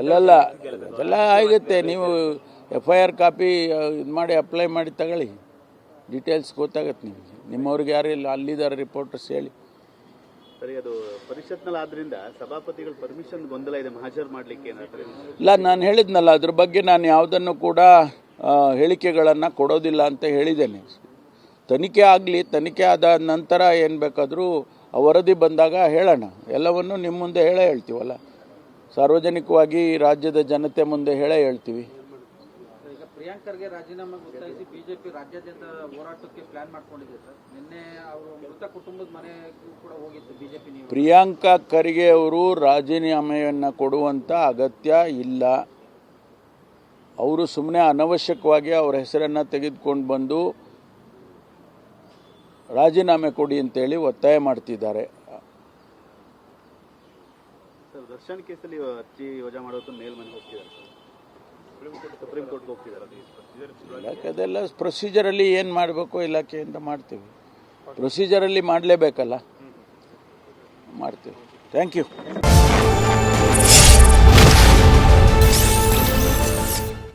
ಅಲ್ಲಲ್ಲ ಅದೆಲ್ಲ ಆಗುತ್ತೆ. ನೀವು FIR ಕಾಪಿ ಇದು ಮಾಡಿ ಅಪ್ಲೈ ಮಾಡಿ ತಗೊಳ್ಳಿ, ಡೀಟೇಲ್ಸ್ ಗೊತ್ತಾಗತ್ತೆ ನಿಮಗೆ. ನಿಮ್ಮವ್ರಿಗೆ ಯಾರು ಇಲ್ಲ ಅಲ್ಲಿದ್ದಾರೆ ರಿಪೋರ್ಟರ್ಸ್, ಹೇಳಿ. ಸರಿ, ಅದು ಪರಿಷತ್ನಲ್ಲಿ ಆದ್ರಿಂದ ಸಭಾಪತಿಗಳ ಪರ್ಮಿಷನ್ ಗೊಂದಲ ಇದೆ ಹಾಜರು ಮಾಡಲಿಕ್ಕೆ ಏನಾದರೂ? ಇಲ್ಲ, ನಾನು ಹೇಳಿದ್ನಲ್ಲ, ಅದ್ರ ಬಗ್ಗೆ ನಾನು ಯಾವುದನ್ನು ಕೂಡ ಹೇಳಿಕೆಗಳನ್ನು ಕೊಡೋದಿಲ್ಲ ಅಂತ ಹೇಳಿದ್ದೇನೆ. ತನಿಖೆ ಆಗಲಿ, ತನಿಖೆ ಆದ ನಂತರ ಏನು ಬೇಕಾದರೂ ವರದಿ ಬಂದಾಗ ಹೇಳೋಣ. ಎಲ್ಲವನ್ನು ನಿಮ್ಮ ಮುಂದೆ ಹೇಳ್ತೀವಲ್ಲ, ಸಾರ್ವಜನಿಕವಾಗಿ ರಾಜ್ಯದ ಜನತೆ ಮುಂದೆ ಹೇಳ್ತೀವಿ. ಈಗ ಪ್ರಿಯಾಂಕ್ ಖರ್ಗೆ ರಾಜೀನಾಮೆ ಒತ್ತಾಯಿಸಿ ಬಿಜೆಪಿ ರಾಜ್ಯಾದ್ಯಂತ ಹೋರಾಟಕ್ಕೆ ಪ್ಲಾನ್ ಮಾಡ್ಕೊಂಡಿದೆ ಸರ್. ನಿನ್ನೆ ಅವರು ಮೃತ ಕುಟುಂಬದ ಮನೆಗೂ ಕೂಡ ಹೋಗಿತ್ತು ಬಿಜೆಪಿ. ಪ್ರಿಯಾಂಕಾ ಖರ್ಗೆ ಅವರು ರಾಜೀನಾಮೆಯನ್ನು ಕೊಡುವಂಥ ಅಗತ್ಯ ಇಲ್ಲ. ಅವರು ಸುಮ್ಮನೆ ಅನವಶ್ಯಕವಾಗಿ ಅವರ ಹೆಸರನ್ನು ತೆಗೆದುಕೊಂಡು ಬಂದು ರಾಜೀನಾಮೆ ಕೊಡಿ ಅಂತೇಳಿ ಒತ್ತಾಯ ಮಾಡ್ತಿದ್ದಾರೆ. ಸರ್, ದರ್ಶನ್ ಕೇಸಲ್ಲಿ ಅರ್ಜಿ ವಜಾ ಮಾಡೋದು ಮೇಲ್ಮನೆ ಹೋಗ್ತಿದ್ದಾರೆ, ಸುಪ್ರೀಂ ಕೋರ್ಟ್ಗೆ ಹೋಗ್ತಿದ್ದಾರೆ. ಅದೆಲ್ಲ ಪ್ರೊಸೀಜರಲ್ಲಿ ಏನು ಮಾಡಬೇಕು ಇಲಾಖೆಯಿಂದ ಮಾಡ್ತೀವಿ. ಪ್ರೊಸೀಜರಲ್ಲಿ ಮಾಡಲೇಬೇಕಲ್ಲ, ಮಾಡ್ತೀವಿ. Thank you.